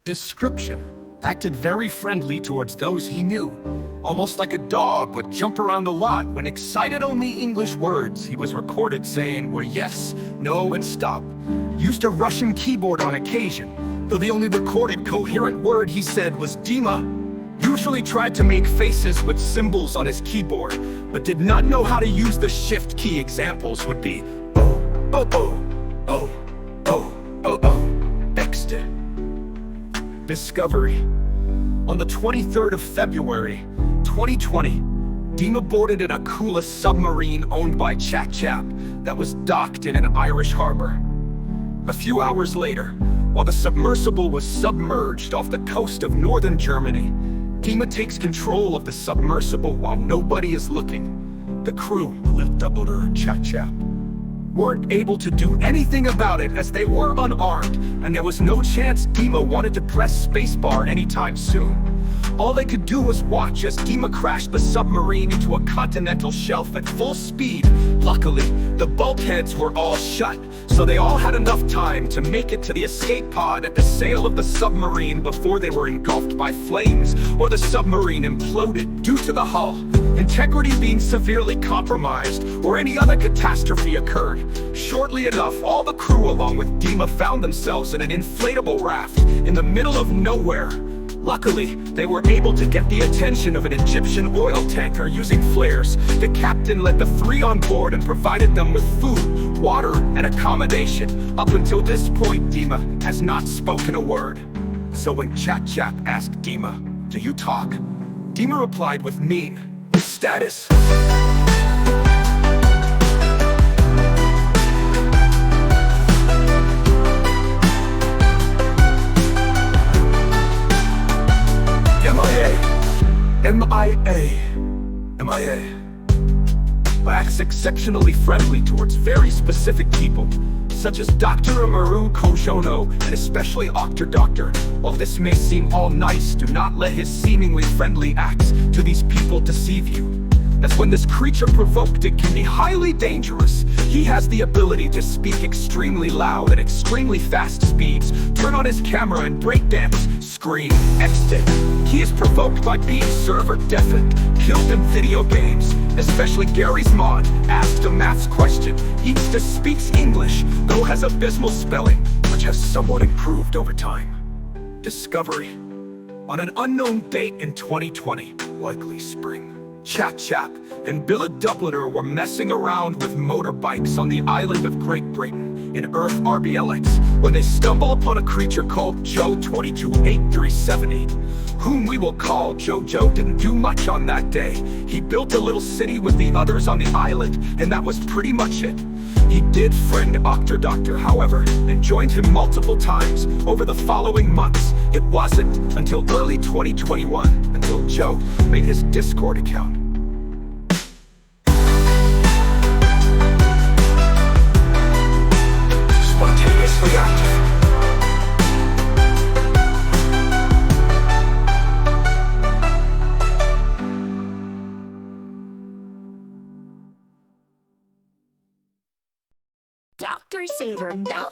Description: acted very friendly towards those he knew. Almost like a dog would jump around a lot when excited. Only English words he was recorded saying were yes, no, and stop. Used a Russian keyboard on occasion, though the only recorded coherent word he said was Dima. Usually tried to make faces with symbols on his keyboard, but did not know how to use the shift key. Examples would be oh, oh, oh, oh, oh, oh, oh. Next. Discovery. On the 23rd of February, 2020, Dima boarded an Akula submarine owned by Chap that was docked in an Irish harbor. A few hours later, while the submersible was submerged off the coast of northern Germany, Dima takes control of the submersible while nobody is looking. The crew, Dumbledore, Chap, weren't able to do anything about it as they were unarmed, and there was no chance Dima wanted to press spacebar anytime soon. All they could do was watch as Dima crashed the submarine into a continental shelf at full speed. Luckily, the bulkheads were all shut, so they all had enough time to make it to the escape pod at the sail of the submarine before they were engulfed by flames or the submarine imploded due to the hull integrity being severely compromised or any other catastrophe occurred. Shortly enough, all the crew along with Dima found themselves in an inflatable raft in the middle of nowhere. Luckily, they were able to get the attention of an Egyptian oil tanker using flares. The captain led the three on board and provided them with food, water, and accommodation. Up until this point, Dima has not spoken a word. So when Chap asked Dima, "Do you talk?" Dima replied with mean status. MIA. Acts exceptionally friendly towards very specific people, such as Dr. Amaru Koshono and especially Doctor. While this may seem all nice, do not let his seemingly friendly acts to these people deceive you. As when this creature provoked, it can be highly dangerous. He has the ability to speak extremely loud at extremely fast speeds, turn on his camera and breakdance, scream, exit. He is provoked by being server deafened, killed in video games, especially Gary's mod, asked a maths question. He just speaks English, though has abysmal spelling, which has somewhat improved over time. Discovery. On an unknown date in 2020, likely spring, Chap and Billa Dubliner were messing around with motorbikes on the island of Great Britain in Earth RBLX when they stumble upon a creature called Joe 228378, whom we will call Jojo. Didn't do much on that day. He built a little city with the others on the island, and that was pretty much it. He did friend Doctor, however, and joined him multiple times over the following months. It wasn't until early 2021 until Joe made his Discord account. Spontaneously active. Dr. Saver now.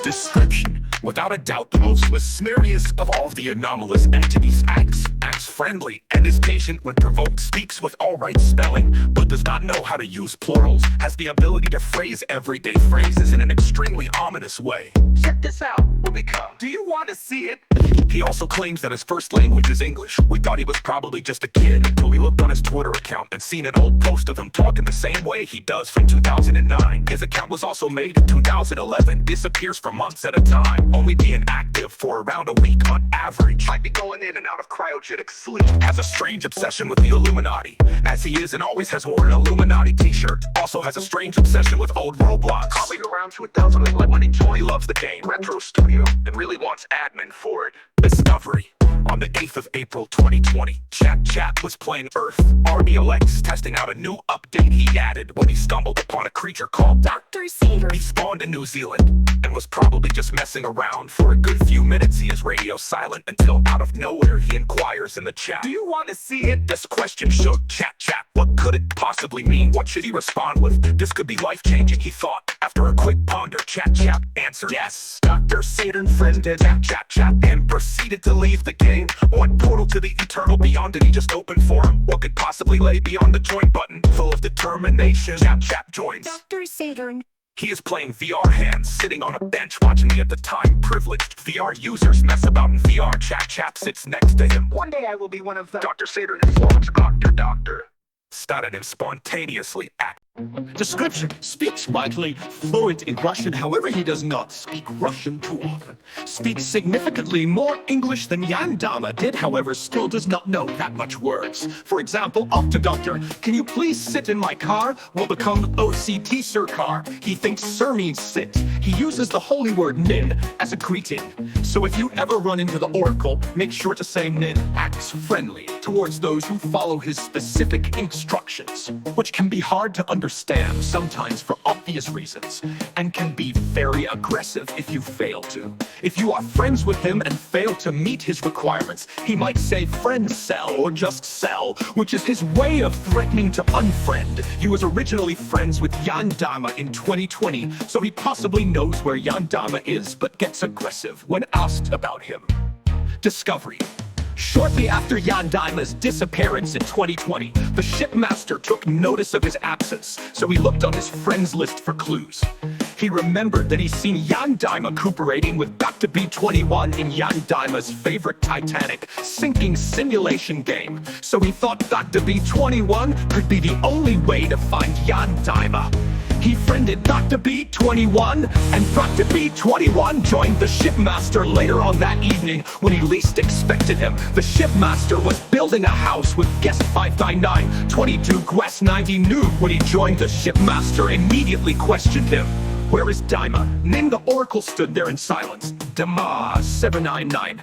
Description: without a doubt, the most mysterious of all the anomalous entities acts friendly and is patient when provoked, speaks with all right spelling, but does not know how to use plurals, has the ability to phrase everyday phrases in an extremely ominous way. Check this out, when we come. Do you want to see it? He also claims that his first language is English. We thought he was probably just a kid until we looked on his Twitter account and seen an old post of him talking the same way he does from 2009. His account was also made in 2011, disappears for months at a time, only being active for around a week on average. Might be going in and out of cryogenic sleep. Has a strange obsession with the Illuminati, as he is and always has worn an Illuminati t-shirt. Also has a strange obsession with old Roblox, probably around 2011 when he loves the game Retro Studio and really wants admin for it. Discovery. On the 8th of April 2020, Chat was playing Earth RBOX, testing out a new update he added when he stumbled upon a creature called Dr. Saver. He spawned in New Zealand and was probably just messing around. For a good few minutes he is radio silent until out of nowhere he inquires in the chat, "Do you want to see it?" This question shook Chat. What could it possibly mean? What should he respond with? This could be life-changing, he thought. After a quick ponder, Chat answered yes. Dr. Saturn friended Chat and proceeded to leave the game. What portal to the eternal beyond did he just open for him? What could possibly lay beyond the join button? Full of determination, Chat joins. Dr. Saturn. He is playing VR hands, sitting on a bench watching me at the time. Privileged VR users mess about in VR. Chat sits next to him. One day I will be one of them. Dr. Saturn informs Doctor. Started him spontaneously act. Description: speaks widely, fluent in Russian, however he does not speak Russian too often. Speaks significantly more English than Jan Dama did, however still does not know that much words. For example, up to Doctor, "Can you please sit in my car?" will become OCT sir car. He thinks sir means sit. He uses the holy word nin as a greeting. So if you ever run into the Oracle, make sure to say nin acts friendly towards those who follow his specific instructions, which can be hard to understand sometimes for obvious reasons, and can be very aggressive if you fail to. If you are friends with him and fail to meet his requirements, he might say friend sell or just sell, which is his way of threatening to unfriend. He was originally friends with Jan Dama in 2020, so he possibly knows where Jan Dama is, but gets aggressive when asked about him. Discovery. Shortly after Jan Dama's disappearance in 2020, the shipmaster took notice of his absence, so he looked on his friends list for clues. He remembered that he'd seen Jan Dama cooperating with Dr. B21 in Jan Dama's favorite Titanic sinking simulation game, so he thought Dr. B21 could be the only way to find Jan Dama. He friended Dr. B21, and Dr. B21 joined the shipmaster later on that evening when he least expected him. The shipmaster was building a house with guest 599, 22 Quest 90 knew when he joined the shipmaster immediately questioned him. "Where is Dima?" Nin the Oracle stood there in silence. "Dama 799.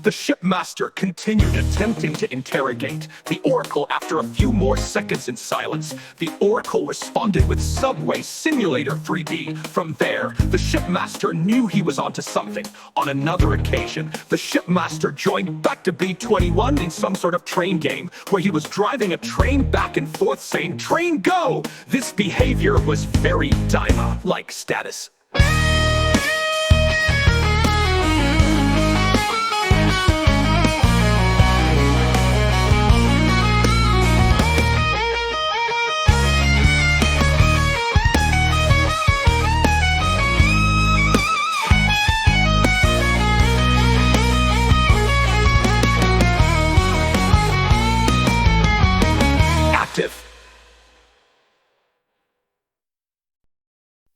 The shipmaster continued attempting to interrogate the Oracle. After a few more seconds in silence, the Oracle responded with Subway Simulator 3D. From there, the shipmaster knew he was onto something. On another occasion, the shipmaster joined Dr. B21 in some sort of train game, where he was driving a train back and forth saying, "Train go!" This behavior was very Dima-like status.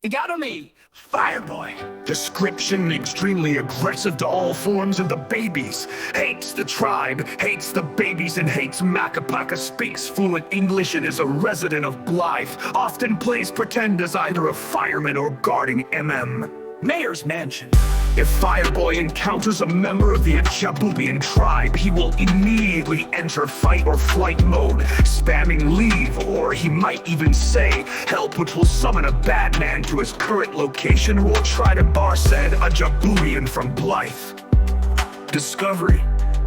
You got me! Fireboy. Description: extremely aggressive to all forms of the babies. Hates the tribe, hates the babies, and hates Macapaka. Speaks fluent English and is a resident of Blythe. Often plays pretend as either a fireman or guarding Mayor's Mansion. If Fireboy encounters a member of the Ajabubian tribe, he will immediately enter fight or flight mode, spamming leave, or he might even say help, which will summon a bad man to his current location who will try to bar said Ajabubian from Blythe. Discovery.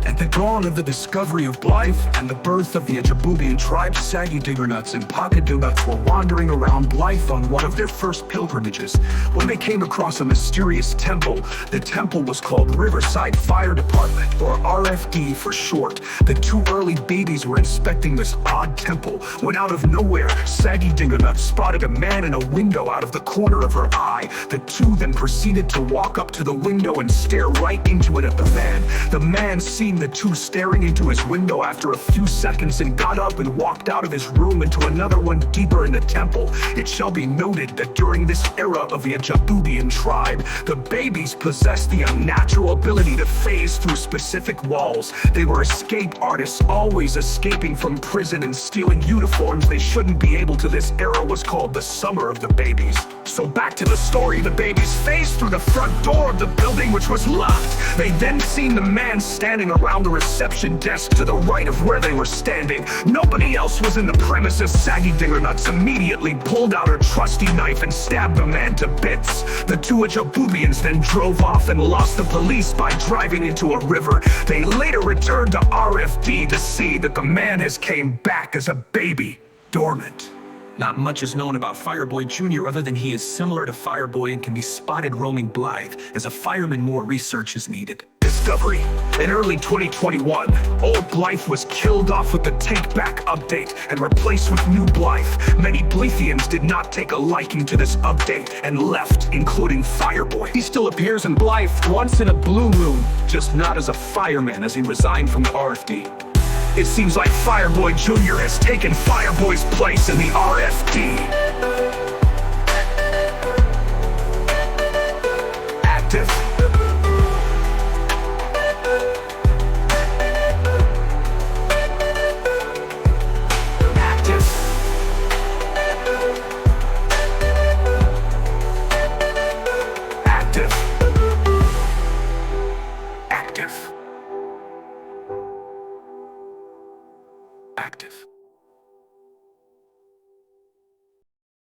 At the dawn of the discovery of Blythe and the birth of the Ajabubian tribe, Saggy Diggernuts and Pocketdoonuts were wandering around Blythe on one of their first pilgrimages when they came across a mysterious temple. The temple was called Riverside Fire Department, or RFD for short. The two early babies were inspecting this odd temple when out of nowhere, Saggy Diggernuts spotted a man in a window out of the corner of her eye. The two then proceeded to walk up to the window and stare right into it at the man. The man seen the two staring into his window after a few seconds and got up and walked out of his room into another one deeper in the temple. It shall be noted that during this era of the Ajabubian tribe, the babies possessed the unnatural ability to phase through specific walls. They were escape artists, always escaping from prison and stealing uniforms they shouldn't be able to. This era was called the Summer of the Babies. So back to the story, the babies phased through the front door of the building, which was locked. They then seen the man standing around the reception desk to the right of where they were standing. Nobody else was in the premises. Saggy Dingernuts immediately pulled out her trusty knife and stabbed the man to bits. The two Ajabubians then drove off and lost the police by driving into a river. They later returned to RFD to see that the man has came back as a baby, dormant. Not much is known about Fireboy Jr. other than he is similar to Fireboy and can be spotted roaming Blythe. As a fireman, more research is needed. Discovery. In early 2021, old Blythe was killed off with the Take Back update and replaced with new Blythe. Many Blythians did not take a liking to this update and left, including Fireboy. He still appears in Blythe once in a blue moon, just not as a fireman as he resigned from the RFD. It seems like Fireboy Jr. has taken Fireboy's place in the RFD. Active.